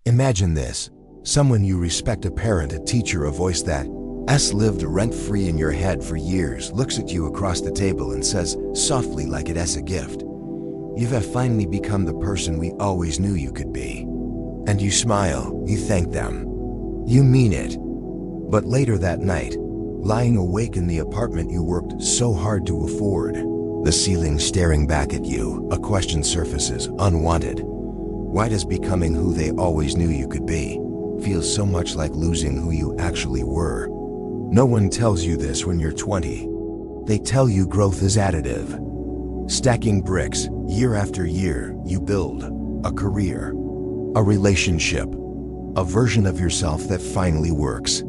Imagine this. Someone you respect, a parent, a teacher, a voice that has lived rent-free in your head for years, looks at you across the table and says, softly like it as a gift, "You have finally become the person we always knew you could be." And you smile, you thank them. You mean it. But later that night, lying awake in the apartment you worked so hard to afford, the ceiling staring back at you, a question surfaces, unwanted. Why does becoming who they always knew you could be feel so much like losing who you actually were? No one tells you this when you're 20. They tell you growth is additive. Stacking bricks, year after year, you build a career, a relationship, a version of yourself that finally works.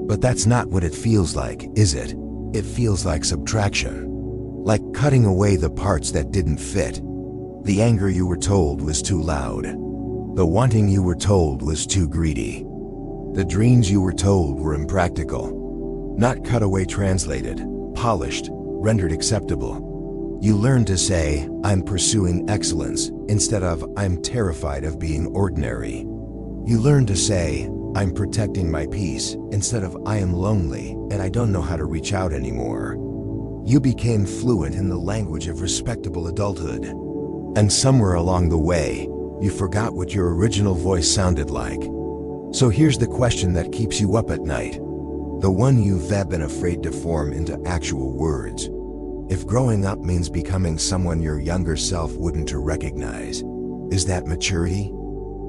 But that's not what it feels like, is it? It feels like subtraction. Like cutting away the parts that didn't fit. The anger you were told was too loud. The wanting you were told was too greedy. The dreams you were told were impractical. Not cut away, translated, polished, rendered acceptable. You learn to say, "I'm pursuing excellence," instead of, "I'm terrified of being ordinary." You learn to say, "I'm protecting my peace," instead of, "I am lonely and I don't know how to reach out anymore." You became fluent in the language of respectable adulthood. And somewhere along the way, you forgot what your original voice sounded like. So here's the question that keeps you up at night. The one you've been afraid to form into actual words. If growing up means becoming someone your younger self wouldn't recognize, is that maturity?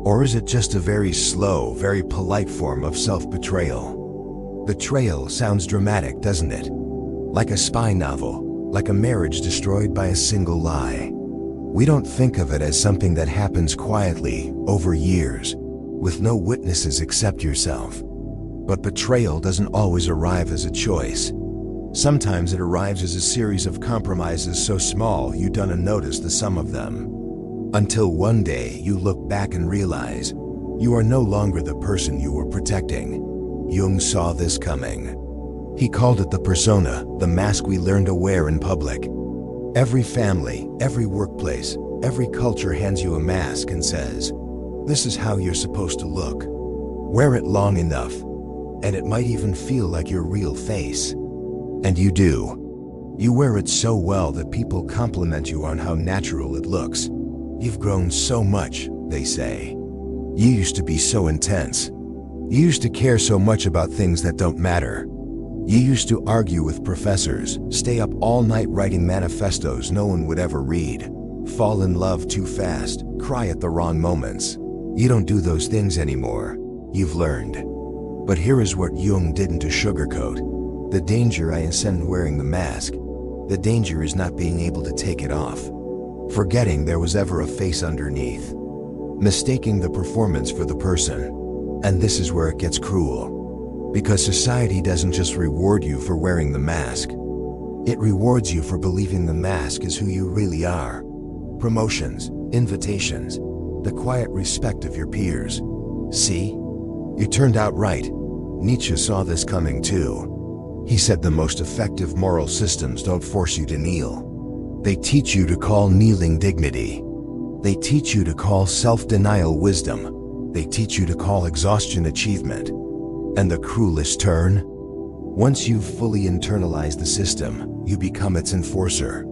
Or is it just a very slow, very polite form of self-betrayal? Betrayal sounds dramatic, doesn't it? Like a spy novel, like a marriage destroyed by a single lie. We don't think of it as something that happens quietly, over years, with no witnesses except yourself. But betrayal doesn't always arrive as a choice. Sometimes it arrives as a series of compromises so small you don't notice the sum of them. Until one day you look back and realize you are no longer the person you were protecting. Jung saw this coming. He called it the persona, the mask we learn to wear in public. Every family, every workplace, every culture hands you a mask and says, "This is how you're supposed to look." Wear it long enough, and it might even feel like your real face. And you do. You wear it so well that people compliment you on how natural it looks. "You've grown so much," they say. "You used to be so intense. You used to care so much about things that don't matter. You used to argue with professors, stay up all night writing manifestos no one would ever read, fall in love too fast, cry at the wrong moments. You don't do those things anymore. You've learned." But here is what Jung didn't sugarcoat. The danger isn't wearing the mask. The danger is not being able to take it off. Forgetting there was ever a face underneath. Mistaking the performance for the person. And this is where it gets cruel. Because society doesn't just reward you for wearing the mask. It rewards you for believing the mask is who you really are. Promotions, invitations, the quiet respect of your peers. See? You turned out right. Nietzsche saw this coming too. He said the most effective moral systems don't force you to kneel. They teach you to call kneeling dignity. They teach you to call self-denial wisdom. They teach you to call exhaustion achievement. And the cruelest turn? Once you've fully internalized the system, you become its enforcer.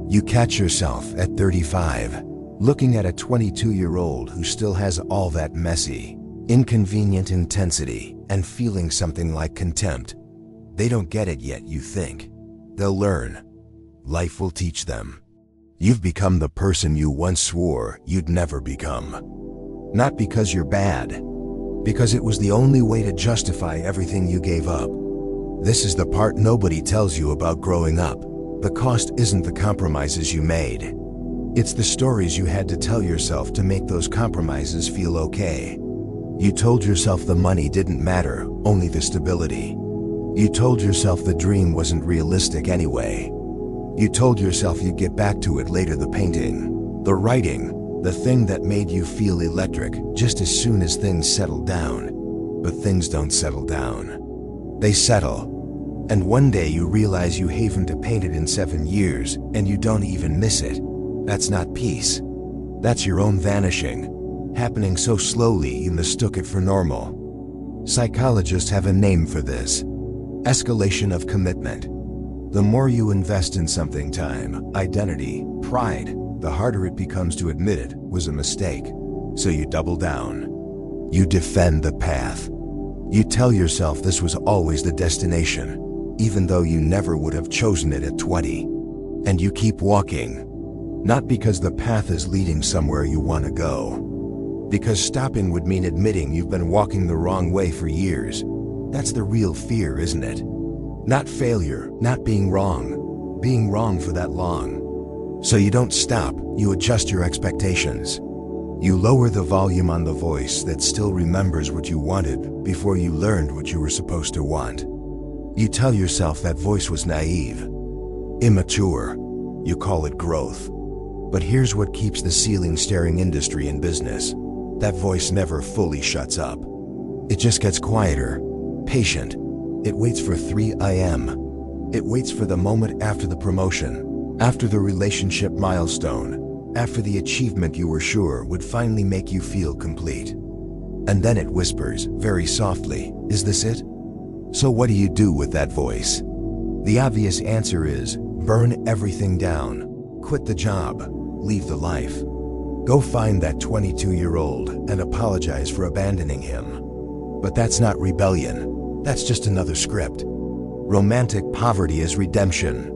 You catch yourself at 35, looking at a 22-year-old who still has all that messy, inconvenient intensity and feeling something like contempt. They don't get it yet, you think. They'll learn. Life will teach them. You've become the person you once swore you'd never become. Not because you're bad, because it was the only way to justify everything you gave up. This is the part nobody tells you about growing up. The cost isn't the compromises you made. It's the stories you had to tell yourself to make those compromises feel okay. You told yourself the money didn't matter, only the stability. You told yourself the dream wasn't realistic anyway. You told yourself you'd get back to it later, the painting, the writing, the thing that made you feel electric just as soon as things settled down. But things don't settle down. They settle. And one day you realize you haven't painted in 7 years and you don't even miss it. That's not peace. That's your own vanishing. happening so slowly you mistook it for normal. Psychologists have a name for this: escalation of commitment. The more you invest in something, time, identity, pride, the harder it becomes to admit it was a mistake. So you double down. You defend the path. You tell yourself this was always the destination, even though you never would have chosen it at 20. And you keep walking. Not because the path is leading somewhere you want to go. Because stopping would mean admitting you've been walking the wrong way for years. That's the real fear, isn't it? Not failure, not being wrong for that long. So you don't stop, you adjust your expectations. You lower the volume on the voice that still remembers what you wanted before you learned what you were supposed to want. You tell yourself that voice was naive, immature. You call it growth. But here's what keeps the ceiling-staring industry in business. That voice never fully shuts up. It just gets quieter, patient. It waits for 3 a.m. It waits for the moment after the promotion, after the relationship milestone, after the achievement you were sure would finally make you feel complete. And then it whispers, very softly, "Is this it?" So what do you do with that voice? The obvious answer is, burn everything down. Quit the job. Leave the life. Go find that 22-year-old and apologize for abandoning him. But that's not rebellion. That's just another script. Romantic poverty is redemption.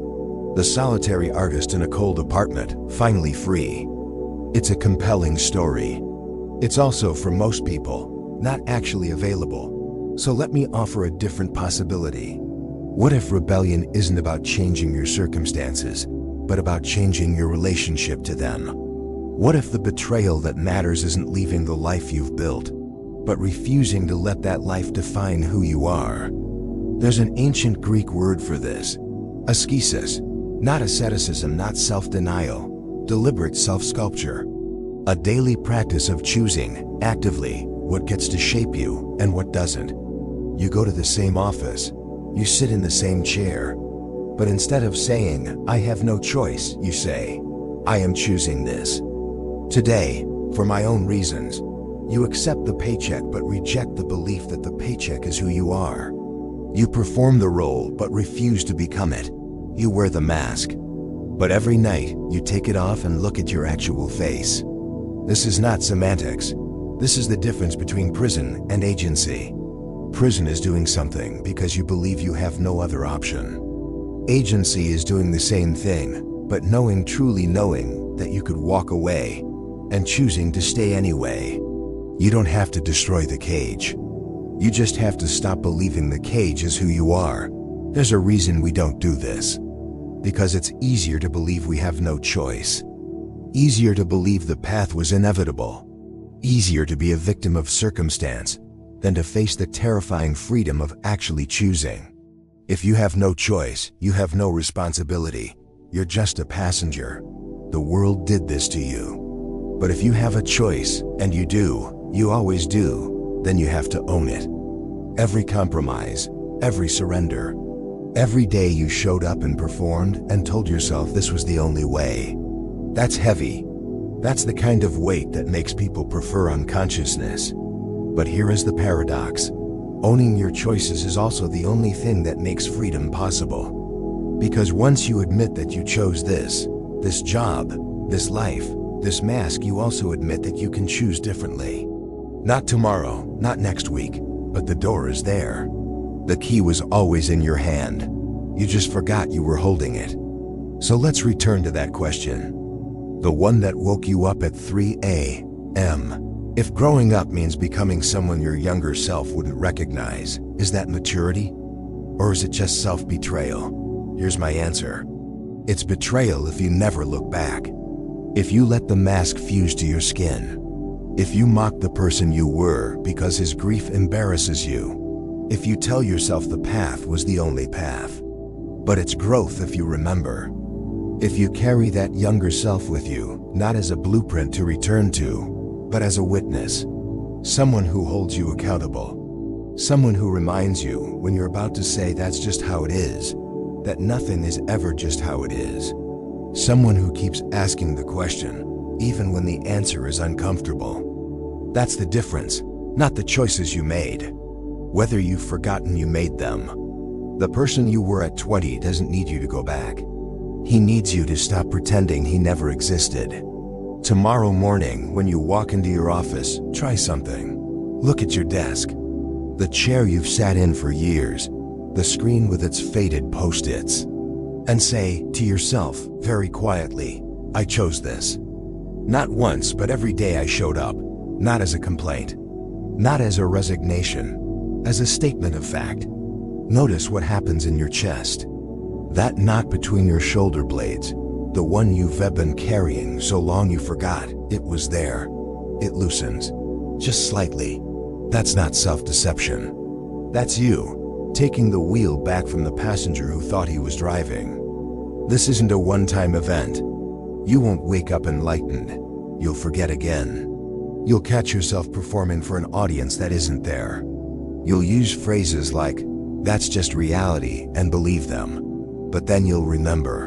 The solitary artist in a cold apartment, finally free. It's a compelling story. It's also, for most people, not actually available. So let me offer a different possibility. What if rebellion isn't about changing your circumstances, but about changing your relationship to them? What if the betrayal that matters isn't leaving the life you've built, but refusing to let that life define who you are? There's an ancient Greek word for this: askesis. Not asceticism, not self-denial, deliberate self-sculpture. A daily practice of choosing, actively, what gets to shape you and what doesn't. You go to the same office, you sit in the same chair, but instead of saying, "I have no choice," you say, "I am choosing this. Today, for my own reasons." You accept the paycheck but reject the belief that the paycheck is who you are. You perform the role but refuse to become it. You wear the mask. But every night, you take it off and look at your actual face. This is not semantics. This is the difference between prison and agency. Prison is doing something because you believe you have no other option. Agency is doing the same thing, but truly knowing that you could walk away and choosing to stay anyway. You don't have to destroy the cage. You just have to stop believing the cage is who you are. There's a reason we don't do this. Because it's easier to believe we have no choice. Easier to believe the path was inevitable. Easier to be a victim of circumstance than to face the terrifying freedom of actually choosing. If you have no choice, you have no responsibility. You're just a passenger. The world did this to you. But if you have a choice, and you do, you always do, then you have to own it. Every compromise, every surrender, every day you showed up and performed and told yourself this was the only way. That's heavy. That's the kind of weight that makes people prefer unconsciousness. But here is the paradox. Owning your choices is also the only thing that makes freedom possible. Because once you admit that you chose this job, this life, this mask, you also admit that you can choose differently. Not tomorrow, not next week, but the door is there. The key was always in your hand. You just forgot you were holding it. So let's return to that question. The one that woke you up at 3 a.m. If growing up means becoming someone your younger self wouldn't recognize, is that maturity? Or is it just self-betrayal? Here's my answer. It's betrayal if you never look back. If you let the mask fuse to your skin. If you mock the person you were because his grief embarrasses you. If you tell yourself the path was the only path. But it's growth if you remember. If you carry that younger self with you, not as a blueprint to return to, but as a witness. Someone who holds you accountable. Someone who reminds you when you're about to say that's just how it is, that nothing is ever just how it is. Someone who keeps asking the question, even when the answer is uncomfortable. That's the difference, not the choices you made. Whether you've forgotten you made them. The person you were at 20 doesn't need you to go back. He needs you to stop pretending he never existed. Tomorrow morning, when you walk into your office, try something. Look at your desk, the chair you've sat in for years, the screen with its faded post-its, and say to yourself very quietly, I chose this. Not once, but every day I showed up, not as a complaint, not as a resignation, as a statement of fact. Notice what happens in your chest. That knot between your shoulder blades, the one you've been carrying so long you forgot it was there. It loosens, just slightly. That's not self-deception. That's you, taking the wheel back from the passenger who thought he was driving. This isn't a one-time event. You won't wake up enlightened. You'll forget again. You'll catch yourself performing for an audience that isn't there. You'll use phrases like, that's just reality, and believe them. But then you'll remember.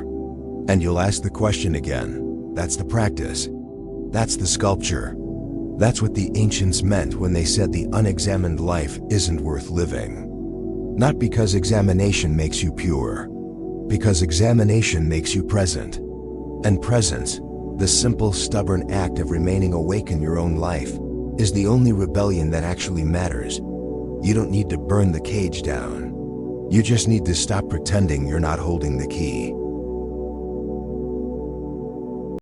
And you'll ask the question again. That's the practice. That's the sculpture. That's what the ancients meant when they said the unexamined life isn't worth living. Not because examination makes you pure, because examination makes you present. And presence, the simple, stubborn act of remaining awake in your own life, is the only rebellion that actually matters. You don't need to burn the cage down. You just need to stop pretending you're not holding the key.